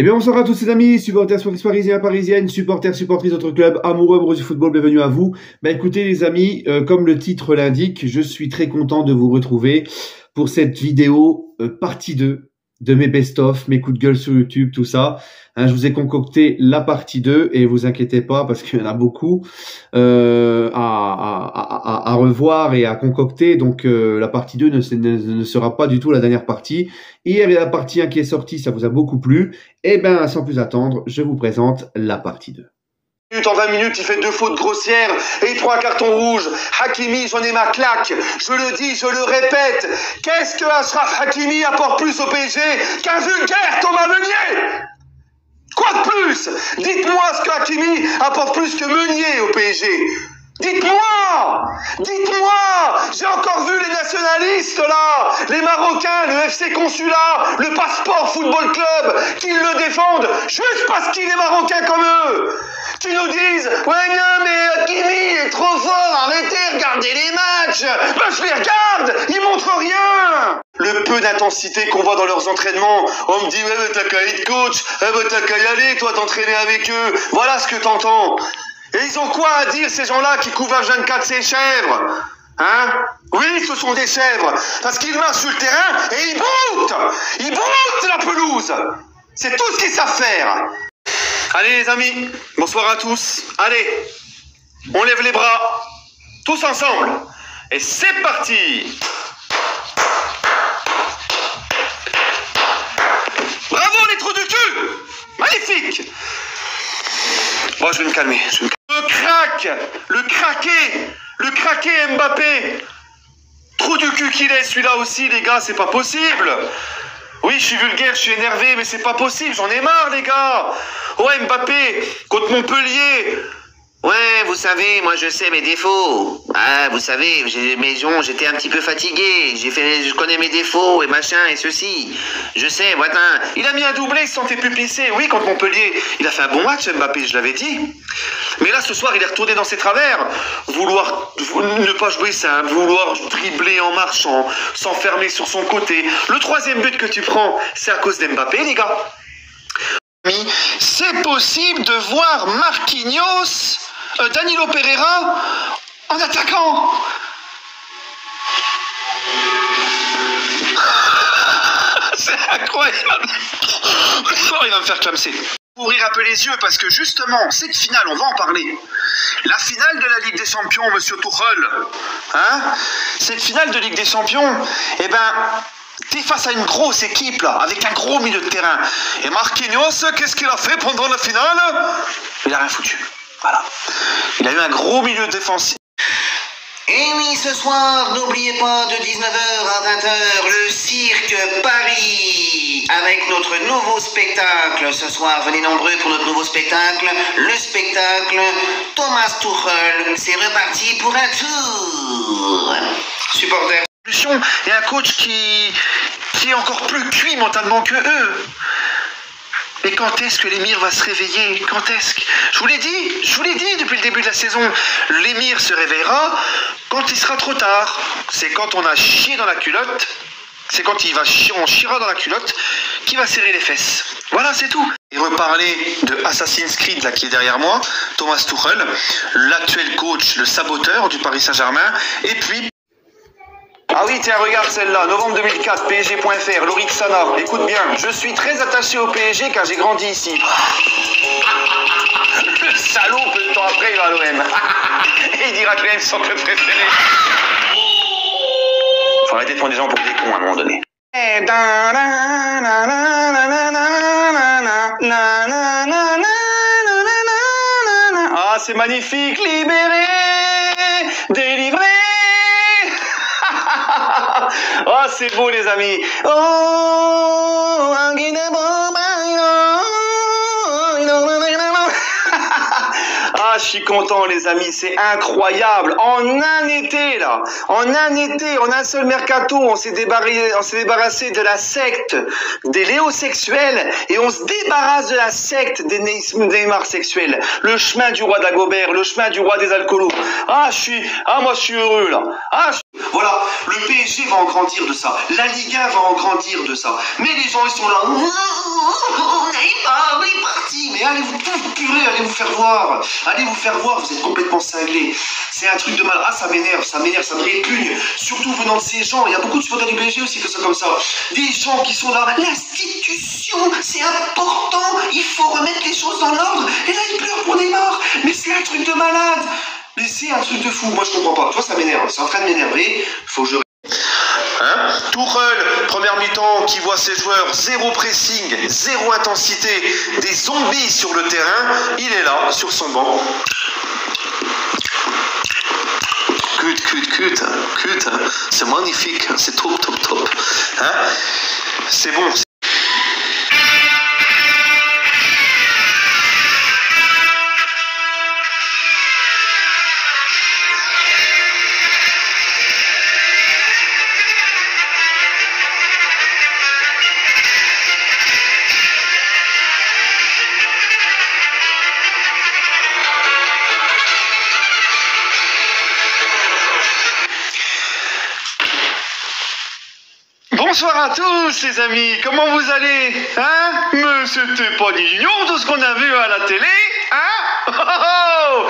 Eh bien, bonsoir à tous ces amis, supporters, sportifs parisiens, parisiennes, supporters, supportrices d'autres clubs, amoureux du football, bienvenue à vous. Écoutez les amis, comme le titre l'indique, je suis très content de vous retrouver pour cette vidéo partie 2 de mes best-of, mes coups de gueule sur YouTube, tout ça. Je vous ai concocté la partie 2 et vous inquiétez pas parce qu'il y en a beaucoup à revoir et à concocter. Donc la partie 2 ne sera pas du tout la dernière partie. Hier, il y a la partie 1 qui est sortie, ça vous a beaucoup plu. Et bien, sans plus attendre, je vous présente la partie 2. En 20 minutes, il fait 2 fautes grossières et 3 cartons rouges. Hakimi, j'en ai ma claque. Je le dis, je le répète. Qu'est-ce que Achraf Hakimi apporte plus au PSG qu'un vulgaire Thomas Meunier? Quoi de plus? Dites-moi ce que Hakimi apporte plus que Meunier au PSG. Dites-moi! Dites-moi! J'ai encore vu les nationalistes là, les Marocains, le FC Consulat, le Passeport Football Club, qui le défendent juste parce qu'il est Marocain comme eux. Qui nous disent, ouais non mais Hakimi est trop fort, arrêtez, regardez les matchs. Ben je les regarde, ils montrent rien. Le peu d'intensité qu'on voit dans leurs entraînements, on me dit ouais mais t'as qu'à être coach, ouais mais t'as qu'à y aller toi t'entraîner avec eux. Voilà ce que t'entends. Et ils ont quoi à dire, ces gens-là qui couvrent H24 ces chèvres? Hein? Oui, ce sont des chèvres, parce qu'ils marchent sur le terrain et ils boutent! Ils boutent la pelouse! C'est tout ce qu'ils savent faire! Allez les amis, bonsoir à tous. Allez, on lève les bras, tous ensemble. Et c'est parti! Bravo les trous du cul! Magnifique! Bon, je vais me calmer. Le craqué Mbappé. Trou du cul qu'il est, celui-là aussi, les gars, c'est pas possible. Oui, je suis vulgaire, je suis énervé, mais c'est pas possible, j'en ai marre, les gars. Ouais, Mbappé, contre Montpellier. Ouais, vous savez, moi je sais mes défauts. Ah, vous savez, j'étais un petit peu fatigué. Je connais mes défauts et machin et ceci. Je sais, voilà. Il a mis un doublé, il se sentait plus pissé. Oui, contre Montpellier, il a fait un bon match, Mbappé, je l'avais dit. Mais là, ce soir, il est retourné dans ses travers. Ne pas jouer simple, vouloir dribbler en marchant, s'enfermer sur son côté. Le troisième but que tu prends, c'est à cause d'Mbappé, les gars. C'est possible de voir Marquinhos, Danilo Pereira en attaquant. C'est incroyable. Oh, il va me faire clamser. Ouvrir un peu les yeux parce que justement, cette finale, on va en parler. La finale de la Ligue des Champions, monsieur Tuchel. Hein? Cette finale de Ligue des Champions, eh ben... T'es face à une grosse équipe là, avec un gros milieu de terrain. Et Marquinhos, qu'est-ce qu'il a fait pendant la finale? Il a rien foutu. Voilà. Il a eu un gros milieu défensif. Et oui, ce soir, n'oubliez pas de 19h à 20h, le Cirque Paris, avec notre nouveau spectacle. Ce soir, venez nombreux pour notre nouveau spectacle, le spectacle Thomas Tuchel. C'est reparti pour un tour. Supporters. Et un coach qui est encore plus cuit mentalement que eux. Mais quand est-ce que l'émir va se réveiller? Quand est-ce que... Je vous l'ai dit depuis le début de la saison. L'émir se réveillera quand il sera trop tard. C'est quand on a chié dans la culotte. C'est quand on chiera dans la culotte qu'il va serrer les fesses. Voilà, c'est tout. Et reparler de Assassin's Creed, là, qui est derrière moi, Thomas Tuchel, l'actuel coach, le saboteur du Paris Saint-Germain, et puis... Ah oui, tiens, regarde celle-là, novembre 2004, PSG.fr, Lorik Sana. Écoute bien, je suis très attaché au PSG car j'ai grandi ici. Le salaud, peu de temps après, il va à l'OM. Et il dira que l'OM sont son club préféré. Faut arrêter de prendre des gens pour des cons à un moment donné. Ah, c'est magnifique, libéré, délivré. Oh, c'est beau les amis. Oh, ah, je suis content les amis, c'est incroyable. En un été là, en un seul mercato, on s'est débarrassé de la secte des léosexuels et on se débarrasse de la secte des Neymar sexuels. Le chemin du roi d'Agobert, le chemin du roi des alcoolos. Moi je suis heureux là. Voilà, le PSG va en grandir de ça. La Ligue 1 va en grandir de ça. Mais les gens ils sont là. Neymar. mais allez vous purée, allez vous faire voir. Allez vous faire voir, vous êtes complètement cinglés. C'est un truc de mal. Ah, ça m'énerve, ça me répugne. Surtout venant de ces gens. Il y a beaucoup de supporters du PSG aussi qui sont comme ça. Des gens qui sont là. L'institution, c'est important. Il faut remettre les choses dans l'ordre. Et là, ils pleurent pour Neymar. Mais c'est un truc de malade. Mais c'est un truc de fou. Moi, je comprends pas. Tu vois, ça m'énerve. C'est en train de m'énerver. Faut que je... Hein? Tuchel, première mi-temps, qui voit ses joueurs, zéro pressing, zéro intensité, des zombies sur le terrain. Il est là, sur son banc. Cut, c'est magnifique, c'est top. Hein? C'est bon. Bonsoir à tous les amis, comment vous allez? Hein? Mais c'était pas mignon tout ce qu'on a vu à la télé, hein?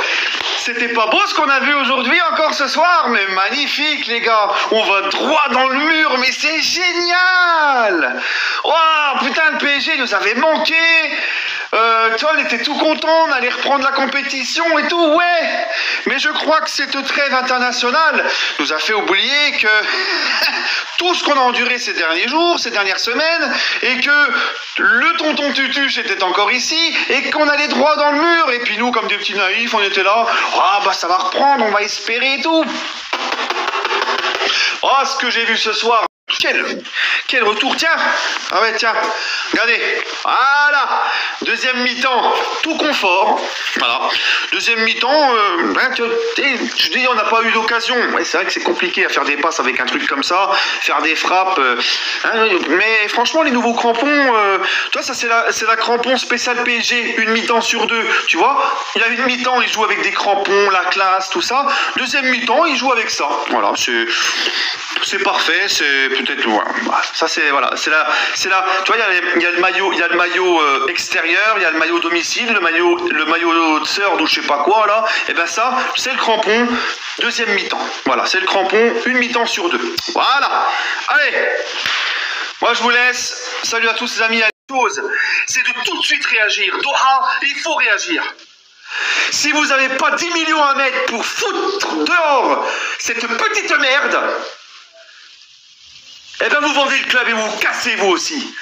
C'était pas beau ce qu'on a vu aujourd'hui encore ce soir, mais magnifique les gars, on va droit dans le mur, mais c'est génial! Waouh, putain le PSG nous avait manqué! Tu vois, on était tout content, on allait reprendre la compétition et tout, ouais. Mais je crois que cette trêve internationale nous a fait oublier que tout ce qu'on a enduré ces derniers jours, ces dernières semaines, et que le tonton Tutuche était encore ici, et qu'on allait droit dans le mur, et puis nous, comme des petits naïfs, on était là, ah bah ça va reprendre, on va espérer et tout. Oh, ce que j'ai vu ce soir, quel retour, tiens. Ah ouais, tiens, regardez, voilà, deuxième mi-temps, tout confort, voilà, deuxième mi-temps, je dis, on n'a pas eu d'occasion, ouais, c'est vrai que c'est compliqué à faire des passes avec un truc comme ça, faire des frappes, mais franchement, les nouveaux crampons, toi, ça c'est la crampon spéciale PSG, une mi-temps sur deux, tu vois, il y a une mi-temps, il joue avec des crampons, la classe, tout ça, deuxième mi-temps, il joue avec ça, voilà, c'est parfait, c'est peut-être, voilà, ça c'est, voilà, c'est là, tu vois, il y a le maillot extérieur, il y a le maillot domicile, le maillot de third ou je sais pas quoi là, et ben ça, c'est le crampon, deuxième mi-temps, voilà, c'est le crampon, une mi-temps sur deux, voilà, allez, moi je vous laisse, salut à tous les amis, la chose, c'est de tout de suite réagir, Doha, il faut réagir. Si vous n'avez pas 10 millions à mettre pour foutre dehors cette petite merde, eh ben vous vendez le club et vous cassez vous aussi.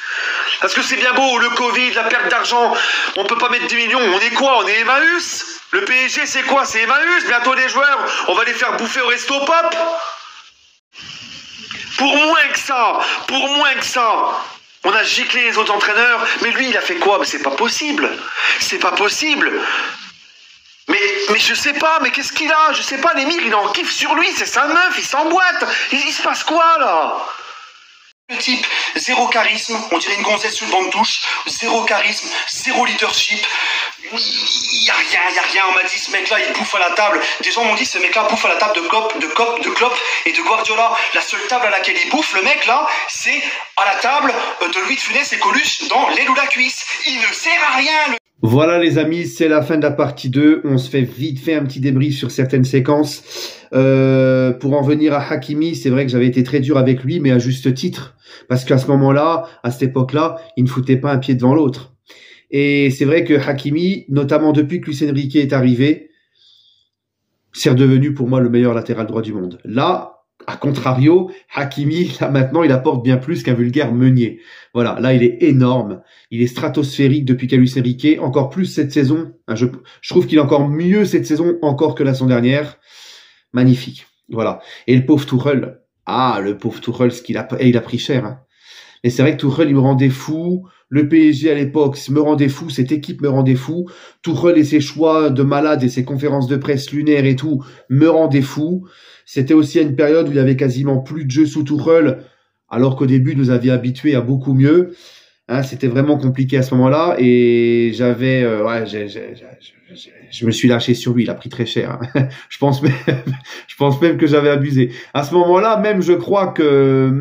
Parce que c'est bien beau, le Covid, la perte d'argent, on peut pas mettre 10 millions, on est quoi? On est Emmaüs? Le PSG c'est quoi? C'est Emmaüs? Bientôt les joueurs, on va les faire bouffer au resto pop? Pour moins que ça, on a giclé les autres entraîneurs, mais lui il a fait quoi? Mais c'est pas possible, Mais je sais pas, mais qu'est-ce qu'il a? Je sais pas, L'émir il en kiffe sur lui, c'est sa meuf, il s'emboîte, il se passe quoi là? Le type, zéro charisme, on dirait une gonzesse sur le banc de touche, zéro charisme, zéro leadership, il y a rien, on m'a dit ce mec là il bouffe à la table, des gens m'ont dit ce mec là bouffe à la table de Klopp et de Guardiola, la seule table à laquelle il bouffe le mec là, c'est à la table de Louis de Funès et Coluche dans l'aile ou la cuisse, il ne sert à rien Voilà les amis, c'est la fin de la partie 2. On se fait vite fait un petit débrief sur certaines séquences. Pour en venir à Hakimi, c'est vrai que j'avais été très dur avec lui, mais à juste titre. Parce qu'à ce moment-là, à cette époque-là, il ne foutait pas un pied devant l'autre. Et c'est vrai que Hakimi, notamment depuis que Luis Enrique est arrivé, c'est redevenu pour moi le meilleur latéral droit du monde. Là, à contrario, Hakimi, là maintenant, il apporte bien plus qu'un vulgaire Meunier. Voilà, là, il est énorme. Il est stratosphérique depuis qu'à Luis Enrique. Encore plus cette saison. Je trouve qu'il est encore mieux cette saison encore que la saison dernière. Magnifique. Voilà. Et le pauvre Tuchel. Ah, le pauvre Tuchel, il a pris cher. Hein. Et c'est vrai que Tuchel, il me rendait fou. Le PSG à l'époque me rendait fou. Cette équipe me rendait fou. Tuchel et ses choix de malade et ses conférences de presse lunaires et tout me rendaient fou. C'était aussi à une période où il y avait quasiment plus de jeu sous Tuchel, alors qu'au début, nous avions habitués à beaucoup mieux. Hein, c'était vraiment compliqué à ce moment-là et j'avais, je me suis lâché sur lui. Il a pris très cher. Hein. Je pense même que j'avais abusé. À ce moment-là, même je crois que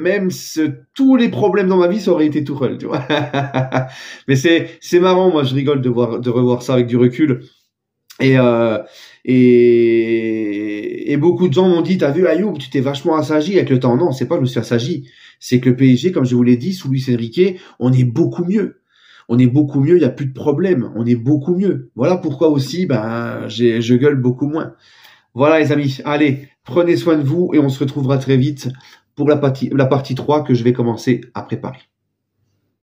tous les problèmes dans ma vie, ça aurait été Tuchel, tu vois. Mais c'est marrant. Moi, je rigole de revoir ça avec du recul. Et beaucoup de gens m'ont dit, t'as vu Ayoub, tu t'es vachement assagi avec le temps. Non, c'est pas que je me suis assagi. C'est que le PSG, comme je vous l'ai dit, sous Luis Enrique, on est beaucoup mieux. On est beaucoup mieux, il n'y a plus de problème. On est beaucoup mieux. Voilà pourquoi aussi, je gueule beaucoup moins. Voilà les amis, allez, prenez soin de vous et on se retrouvera très vite pour la partie 3 que je vais commencer à préparer.